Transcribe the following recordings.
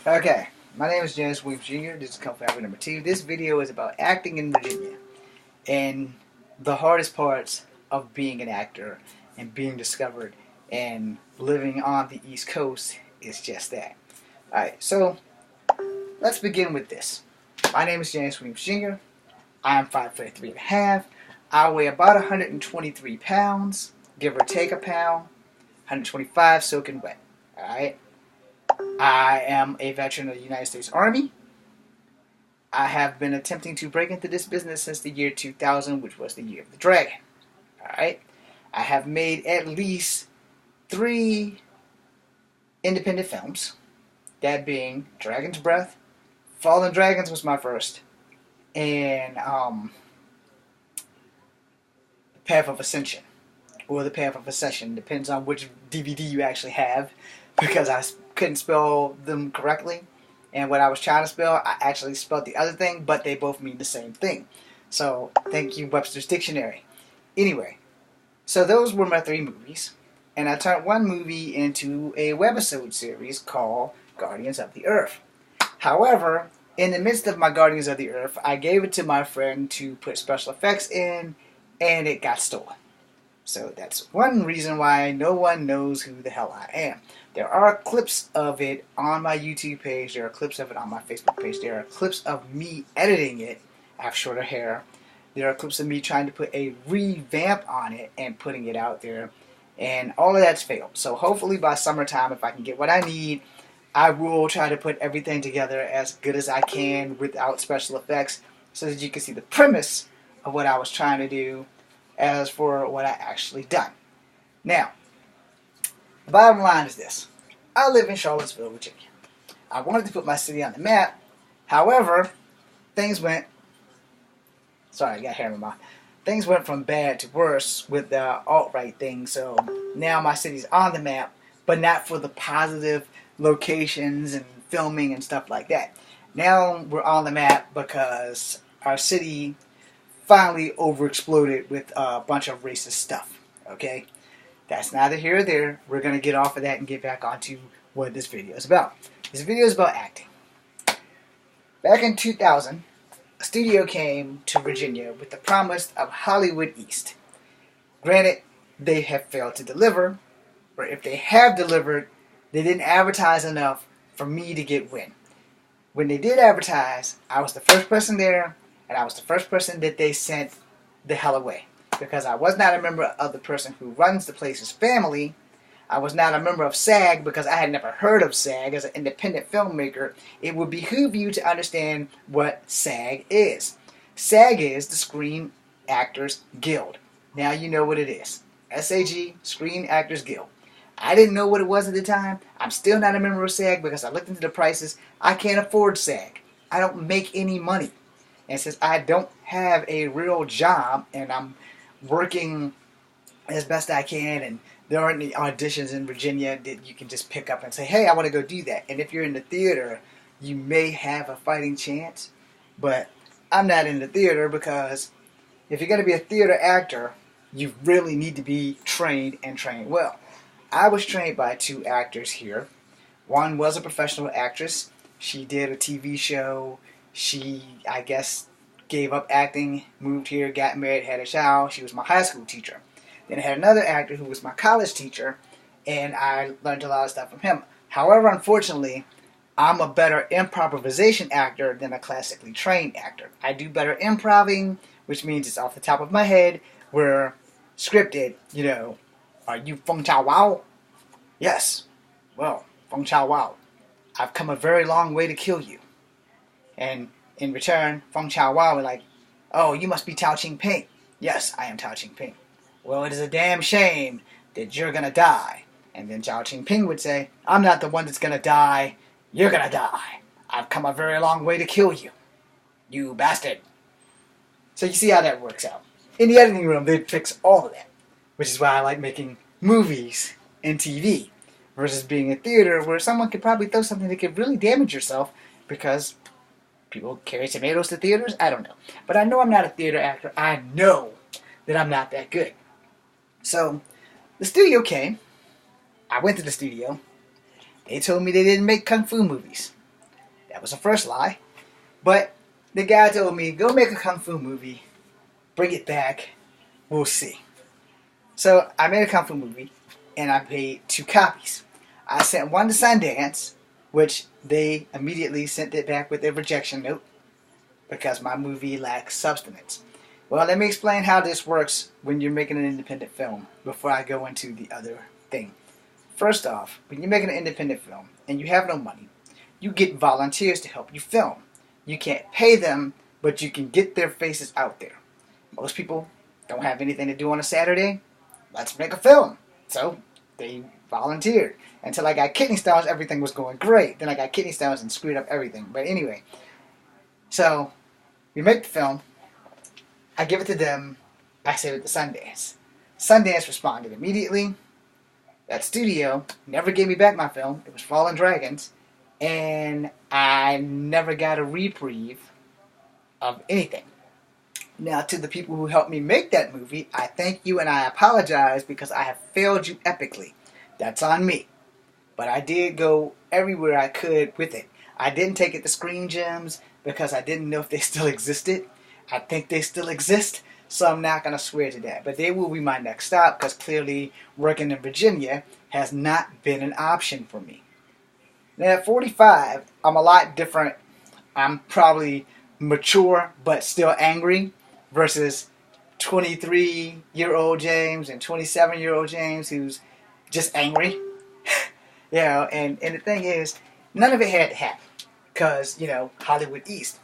Okay, my name is James Williams Jr. This is Kung Fu Family number 2. This video is about acting in Virginia and the hardest parts of being an actor and being discovered and living on the East Coast is just that. Alright, so let's begin with this. My name is James Williams Jr. I am 5'3" and a half. I weigh about 123 pounds, give or take a pound, 125 soaking wet. Alright? I am a veteran of the United States Army. I have been attempting to break into this business since the year 2000, which was the year of the dragon. Alright? I have made at least 3 independent films. That being Dragon's Breath, Fallen Dragons was my first, and Path of Ascension, or The Path of Ascension, depends on which DVD you actually have, because I couldn't spell them correctly, and what I was trying to spell, I actually spelled the other thing, but they both mean the same thing. So, thank you, Webster's Dictionary. Anyway, so those were my 3 movies, and I turned one movie into a webisode series called Guardians of the Earth. However, in the midst of my Guardians of the Earth, I gave it to my friend to put special effects in, and it got stolen. So that's one reason why no one knows who the hell I am. There are clips of it on my YouTube page. There are clips of it on my Facebook page. There are clips of me editing it. I have shorter hair. There are clips of me trying to put a revamp on it and putting it out there. And all of that's failed. So hopefully by summertime, if I can get what I need, I will try to put everything together as good as I can without special effects so that you can see the premise of what I was trying to do as for what I actually done. Now, the bottom line is this. I live in Charlottesville, Virginia. I wanted to put my city on the map. However, things went... Sorry, I got hair in my mouth. Things went from bad to worse with the alt-right thing, so now my city's on the map, but not for the positive locations and filming and stuff like that. Now we're on the map because our city finally overexploded with a bunch of racist stuff. Okay? That's neither here or there. We're going to get off of that and get back onto what this video is about. This video is about acting. Back in 2000, a studio came to Virginia with the promise of Hollywood East. Granted, they have failed to deliver, or if they have delivered, they didn't advertise enough for me to get wind. When they did advertise, I was the first person there, and I was the first person that they sent the hell away. Because I was not a member of the person who runs the place's family. I was not a member of SAG because I had never heard of SAG. As an independent filmmaker, it would behoove you to understand what SAG is. SAG is the Screen Actors Guild. Now you know what it is. SAG, Screen Actors Guild. I didn't know what it was at the time. I'm still not a member of SAG because I looked into the prices. I can't afford SAG. I don't make any money. And since I don't have a real job and I'm working as best I can, and there aren't any auditions in Virginia that you can just pick up and say, hey, I want to go do that. And if you're in the theater, you may have a fighting chance. But I'm not in the theater because if you're going to be a theater actor, you really need to be trained and trained well. I was trained by 2 actors here. One was a professional actress. She did a TV show. She, I guess, gave up acting, moved here, got married, had a child. She was my high school teacher. Then I had another actor who was my college teacher, and I learned a lot of stuff from him. However, unfortunately, I'm a better improvisation actor than a classically trained actor. I do better improving, which means it's off the top of my head, where scripted, are you Feng Chao Wao? Yes. Well, Feng Chao Wao, I've come a very long way to kill you. And in return, Feng Chao Wao was like, oh, you must be Tao Ching Ping. Yes, I am Tao Ching Ping. Well, it is a damn shame that you're gonna die. And then Tao Ching Ping would say, I'm not the one that's gonna die. You're gonna die. I've come a very long way to kill you. You bastard. So you see how that works out. In the editing room, they'd fix all of that. Which is why I like making movies and TV versus being a theater where someone could probably throw something that could really damage yourself because people carry tomatoes to theaters? I don't know. But I know I'm not a theater actor. I know that I'm not that good. So, the studio came. I went to the studio. They told me they didn't make kung fu movies. was the first lie. But the guy told me, go make a kung fu movie, bring it back, we'll see. So I made a kung fu movie, and I paid 2 copies. I sent one to Sundance, which they immediately sent it back with a rejection note because my movie lacks substance. Well, let me explain how this works when you're making an independent film before I go into the other thing. First off, when you're making an independent film and you have no money, you get volunteers to help you film. You can't pay them, but you can get their faces out there. Most people don't have anything to do on a Saturday. Let's make a film. So they volunteered. Until I got kidney stones, everything was going great. Then I got kidney stones and screwed up everything. But anyway, so we make the film. I give it to them. I save it to Sundance. Sundance responded immediately. That studio never gave me back my film. It was Fallen Dragons. And I never got a reprieve of anything. Now, to the people who helped me make that movie, I thank you and I apologize because I have failed you epically. That's on me. But I did go everywhere I could with it. I didn't take it to Screen Gems because I didn't know if they still existed. I think they still exist, so I'm not going to swear to that. But they will be my next stop because clearly working in Virginia has not been an option for me. Now at 45, I'm a lot different. I'm probably mature but still angry versus 23-year-old James and 27-year-old James who's just angry. You know, and the thing is, none of it had to happen because, you know, Hollywood East.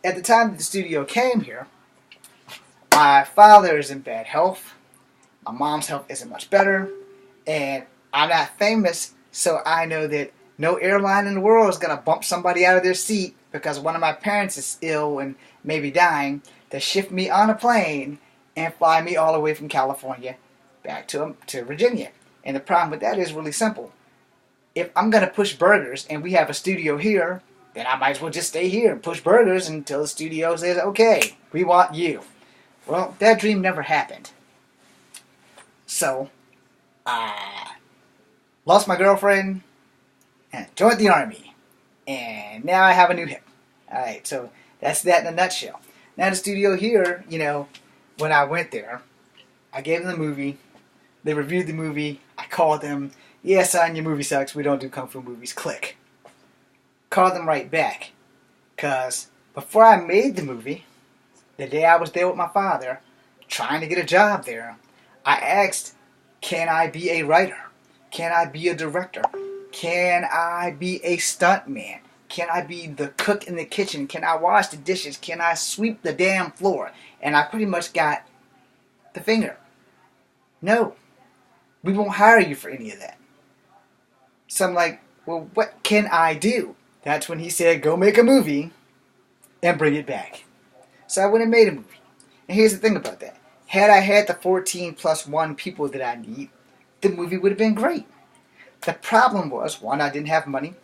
At the time that the studio came here, my father is in bad health. My mom's health isn't much better. And I'm not famous, so I know that no airline in the world is going to bump somebody out of their seat because one of my parents is ill and maybe dying to shift me on a plane and fly me all the way from California back to Virginia. And the problem with that is really simple. If I'm going to push burgers and we have a studio here, then I might as well just stay here and push burgers until the studio says, okay, we want you. Well, that dream never happened. So, I lost my girlfriend and joined the army. And now I have a new hip. Alright, so that's that in a nutshell. Now the studio here, you know, when I went there, I gave them the movie. They reviewed the movie. I called them. Yeah, son, your movie sucks. We don't do kung fu movies. Click. Called them right back. Because before I made the movie, the day I was there with my father, trying to get a job there, I asked, can I be a writer? Can I be a director? Can I be a stuntman? Can I be the cook in the kitchen? Can I wash the dishes? Can I sweep the damn floor? And I pretty much got the finger. No, we won't hire you for any of that. So I'm like, well, what can I do? That's when he said, go make a movie and bring it back. So I went and made a movie. And here's the thing about that. Had I had the 14 plus 1 people that I need, the movie would have been great. The problem was, 1, I didn't have money.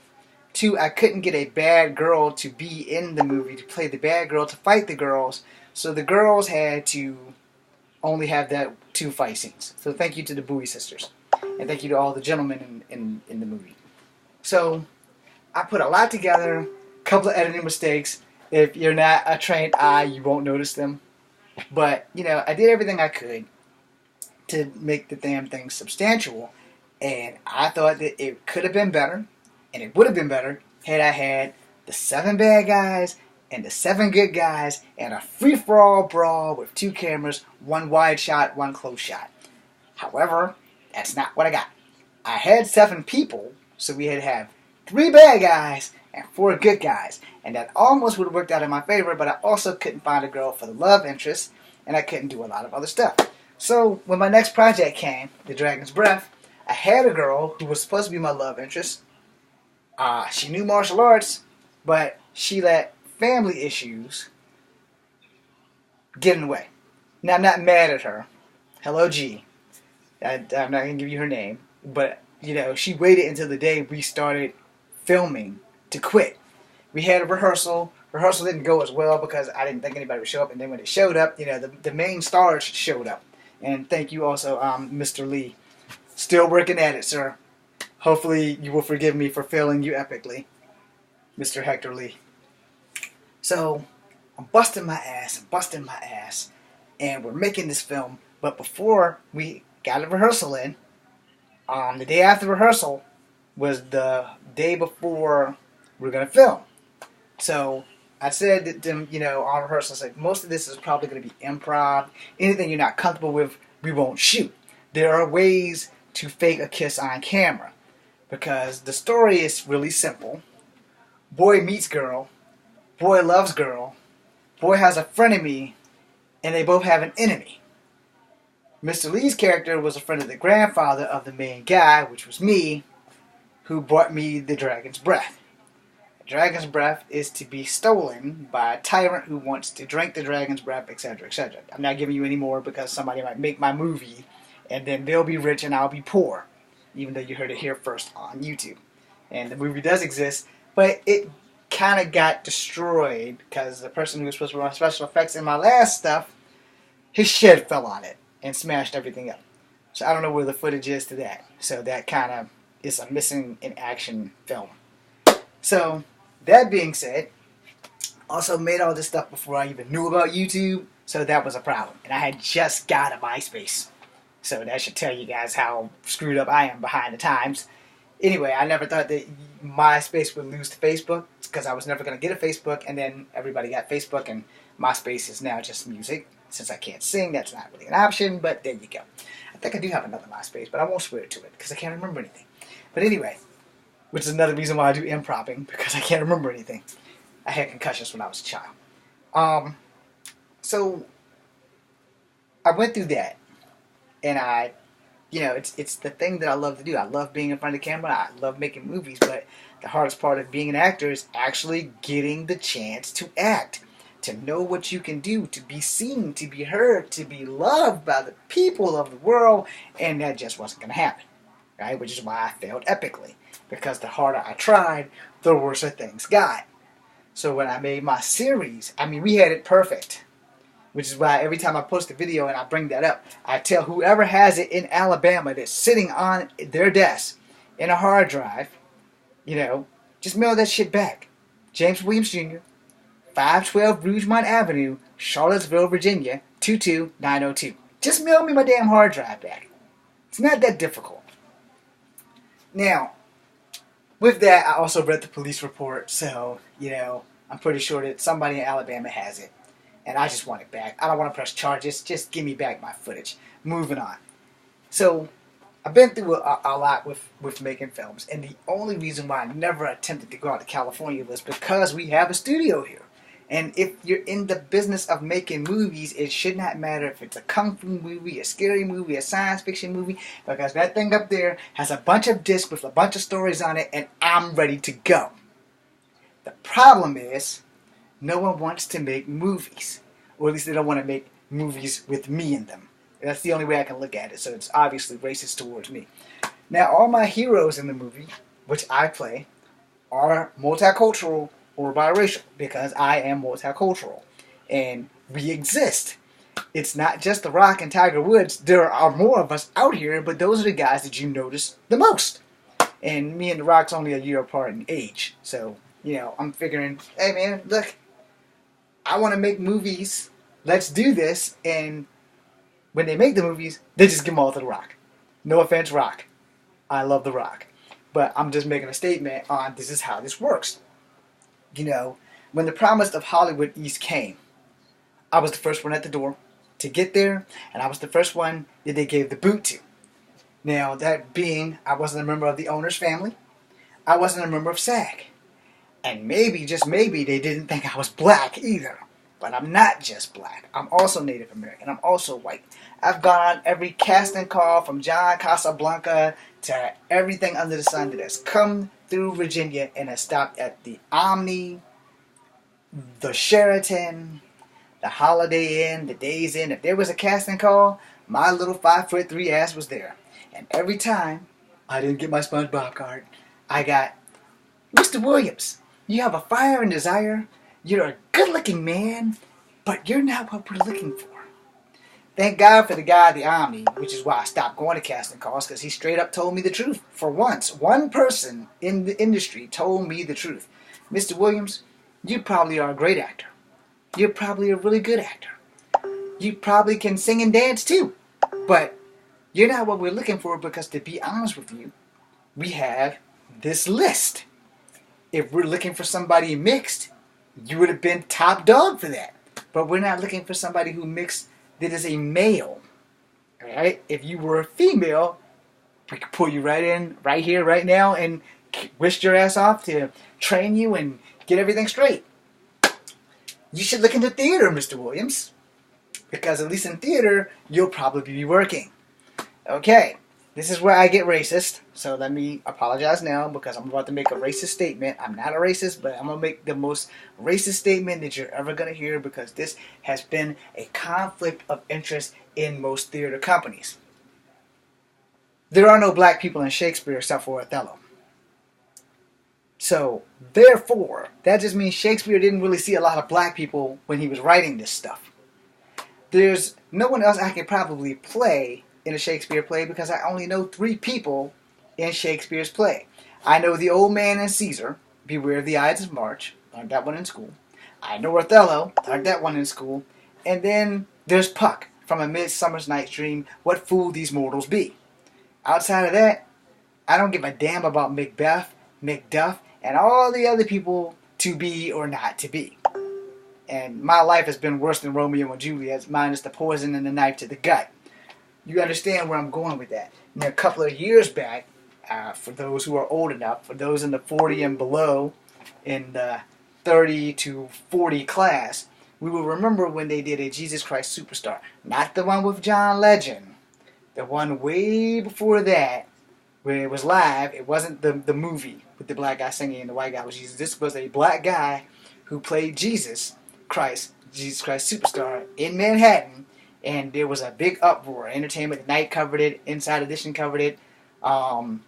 2, I couldn't get a bad girl to be in the movie, to play the bad girl, to fight the girls. So the girls had to only have that 2 fight scenes. So thank you to the Bowie sisters. And thank you to all the gentlemen in the movie. So I put a lot together, a couple of editing mistakes. If you're not a trained eye, you won't notice them. But, you know, I did everything I could to make the damn thing substantial. And I thought that it could have been better, and it would have been better had I had the 7 bad guys and the 7 good guys and a free-for-all brawl with 2 cameras, 1 wide shot, 1 close shot. However, that's not what I got. I had 7 people, so we had to have 3 bad guys and 4 good guys. And that almost would have worked out in my favor, but I also couldn't find a girl for the love interest, and I couldn't do a lot of other stuff. So when my next project came, The Dragon's Breath, I had a girl who was supposed to be my love interest. She knew martial arts, but she let family issues get in the way. Now, I'm not mad at her. Hello, G. I'm not going to give you her name, but, you know, she waited until the day we started filming to quit. We had a rehearsal. Rehearsal didn't go as well because I didn't think anybody would show up, and then when it showed up, you know, the main stars showed up. And thank you also, Mr. Lee. Still working at it, sir. Hopefully you will forgive me for failing you epically, Mr. Hector Lee. So I'm busting my ass, and we're making this film. But before we got a rehearsal in, the day after rehearsal was the day before we are gonna film. So I said to them, on rehearsal, like, most of this is probably gonna be improv. Anything you're not comfortable with, we won't shoot. There are ways to fake a kiss on camera because the story is really simple. Boy meets girl, boy loves girl, boy has a frenemy, and they both have an enemy. Mr. Lee's character was a friend of the grandfather of the main guy, which was me, who brought me the dragon's breath. The dragon's breath is to be stolen by a tyrant who wants to drink the dragon's breath, etc., etc. I'm not giving you any more because somebody might make my movie, and then they'll be rich and I'll be poor, even though you heard it here first on YouTube. And the movie does exist, but it kind of got destroyed because the person who was supposed to run special effects in my last stuff, his shed fell on it and smashed everything up. So I don't know where the footage is to that. So that kind of is a missing in action film. So that being said, also made all this stuff before I even knew about YouTube, so that was a problem. And I had just got a MySpace. So that should tell you guys how screwed up I am behind the times. Anyway, I never thought that MySpace would lose to Facebook because I was never going to get a Facebook, and then everybody got Facebook, and MySpace is now just music. Since I can't sing, that's not really an option, but there you go. I think I do have another MySpace, but I won't swear to it because I can't remember anything. But anyway, which is another reason why I do improvising, because I can't remember anything. I had concussions when I was a child. So I went through that, and it's the thing that I love to do. I love being in front of the camera. I love making movies, but the hardest part of being an actor is actually getting the chance to act. To know what you can do, to be seen, to be heard, to be loved by the people of the world, and that just wasn't going to happen, right? Which is why I failed epically, because the harder I tried, the worse things got. So when I made my series, we had it perfect, which is why every time I post a video and I bring that up, I tell whoever has it in Alabama that's sitting on their desk in a hard drive, just mail that shit back. James Williams Jr., 512 Rougemont Avenue, Charlottesville, Virginia, 22902. Just mail me my damn hard drive back. It's not that difficult. Now, with that, I also read the police report, so, I'm pretty sure that somebody in Alabama has it. And I just want it back. I don't want to press charges. Just give me back my footage. Moving on. So, I've been through a lot with making films, and the only reason why I never attempted to go out to California was because we have a studio here. And if you're in the business of making movies, it should not matter if it's a kung fu movie, a scary movie, a science fiction movie, because that thing up there has a bunch of discs with a bunch of stories on it, and I'm ready to go. The problem is, no one wants to make movies. Or at least they don't want to make movies with me in them. That's the only way I can look at it, so it's obviously racist towards me. Now, all my heroes in the movie, which I play, are multicultural or biracial, because I am multicultural. And we exist. It's not just The Rock and Tiger Woods. There are more of us out here, but those are the guys that you notice the most. And me and The Rock's only a year apart in age. So, I'm figuring, hey man, look, I want to make movies. Let's do this. And when they make the movies, they just give them all to The Rock. No offense, Rock. I love The Rock. But I'm just making a statement on this is how this works. When the promise of Hollywood East came, I was the first one at the door to get there, and I was the first one that they gave the boot to. Now, that being, I wasn't a member of the owner's family. I wasn't a member of SAG. And maybe, just maybe, they didn't think I was black either. But I'm not just black. I'm also Native American. I'm also white. I've gone on every casting call from John Casablanca to everything under the sun that has come through Virginia and has stopped at the Omni, the Sheraton, the Holiday Inn, the Days Inn. If there was a casting call, my little 5'3" ass was there. And every time I didn't get my SpongeBob card, I got, Mr. Williams, you have a fire and desire. You're a good-looking man, but you're not what we're looking for. Thank God for the guy at the Omni, which is why I stopped going to casting calls, because he straight up told me the truth. For once, one person in the industry told me the truth. Mr. Williams, You probably are a great actor. You're probably a really good actor. You probably can sing and dance too. But you're not what we're looking for, because to be honest with you, we have this list. If we're looking for somebody mixed, you would have been top dog for that. But we're not looking for somebody who mixed that is a male. Alright? If you were a female, we could pull you right in, right here, right now, and whisk your ass off to train you and get everything straight. You should look into theater, Mr. Williams. Because at least in theater, you'll probably be working. Okay, this is where I get racist. So let me apologize now, because I'm about to make a racist statement. I'm not a racist, but I'm going to make the most racist statement that you're ever going to hear, because this has been a conflict of interest in most theater companies. There are no black people in Shakespeare except for Othello. So, therefore, that just means Shakespeare didn't really see a lot of black people when he was writing this stuff. There's no one else I can probably play in a Shakespeare play, because I only know 3 people in Shakespeare's play. I know the old man in Caesar, Beware of the Ides of March, learned that one in school. I know Othello, learned that one in school. And then there's Puck from A Midsummer's Night's Dream, What Fool These Mortals Be. Outside of that, I don't give a damn about Macbeth, Macduff, and all the other people to be or not to be. And my life has been worse than Romeo and Juliet's, minus the poison and the knife to the gut. You understand where I'm going with that. Now, a couple of years back, for those who are old enough, for those in the 40 and below, in the 30 to 40 class, we will remember when they did a Jesus Christ Superstar. Not the one with John Legend. The one way before that, where it was live. It wasn't the movie with the black guy singing and the white guy was Jesus. This was a black guy who played Jesus Christ Superstar in Manhattan, and there was a big uproar. Entertainment Tonight covered it, Inside Edition covered it, I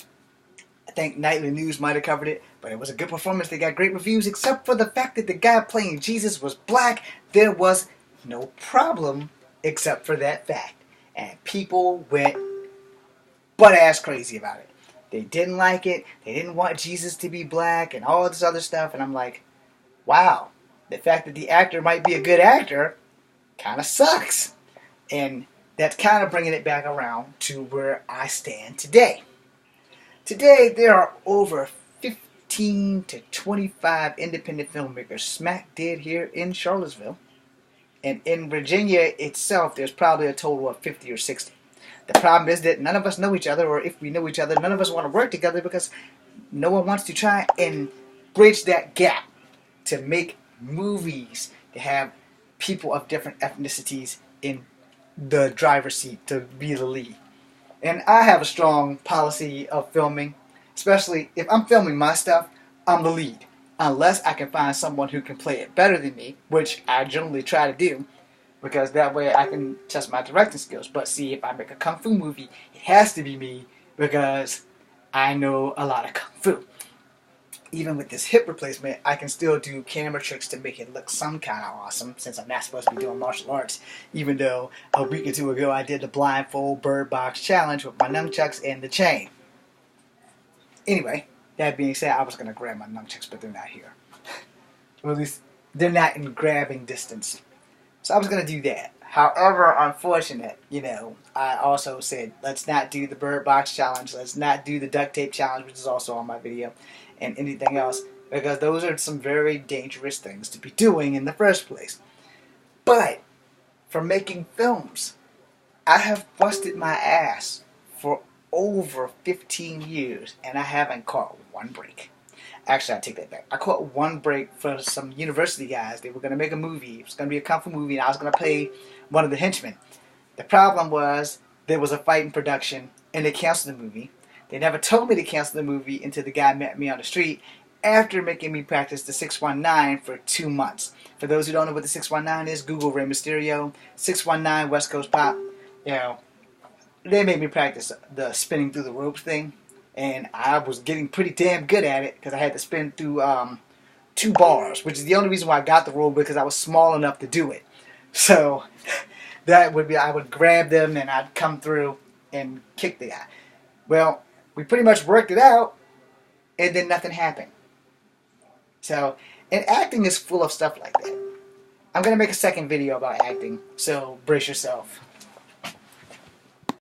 think Nightly News might have covered it, but it was a good performance. They got great reviews, except for the fact that the guy playing Jesus was black. There was no problem except for that fact, and people went butt-ass crazy about it. They didn't like it, they didn't want Jesus to be black, and all this other stuff, and I'm like, wow. The fact that the actor might be a good actor kind of sucks. And that's kind of bringing it back around to where I stand today. Today, there are over 15 to 25 independent filmmakers smack dead here in Charlottesville. And in Virginia itself, there's probably a total of 50 or 60. The problem is that none of us know each other, or if we know each other, none of us want to work together, because no one wants to try and bridge that gap to make movies to have people of different ethnicities in the driver's seat to be the lead. And I have a strong policy of filming, especially if I'm filming my stuff, I'm the lead. Unless I can find someone who can play it better than me, which I generally try to do, because that way I can test my directing skills. But see, if I make a Kung Fu movie, it has to be me, because I know a lot of Kung Fu. Even with this hip replacement, I can still do camera tricks to make it look some kind of awesome, since I'm not supposed to be doing martial arts, even though a week or two ago I did the blindfold bird box challenge with my nunchucks and the chain. Anyway, that being said, I was going to grab my nunchucks, but they're not here. Or at least, they're not in grabbing distance. So I was going to do that. However, unfortunate, I also said, let's not do the bird box challenge, let's not do the duct tape challenge, which is also on my video, and anything else, because those are some very dangerous things to be doing in the first place. But for making films, I have busted my ass for over 15 years, and I haven't caught one break. Actually, I take that back. I caught one break for some university guys. They were going to make a movie. It was going to be a Kung Fu movie, and I was going to play one of the henchmen. The problem was there was a fight in production, and they canceled the movie. They never told me to cancel the movie until the guy met me on the street after making me practice the 619 for 2 months. For those who don't know what the 619 is, Google Rey Mysterio, 619 West Coast Pop. They made me practice the spinning through the ropes thing, and I was getting pretty damn good at it because I had to spin through 2 bars, which is the only reason why I got the role, because I was small enough to do it. So that would be, I would grab them and I'd come through and kick the guy. Well, we pretty much worked it out, and then nothing happened. So, and acting is full of stuff like that. I'm going to make a second video about acting, so brace yourself.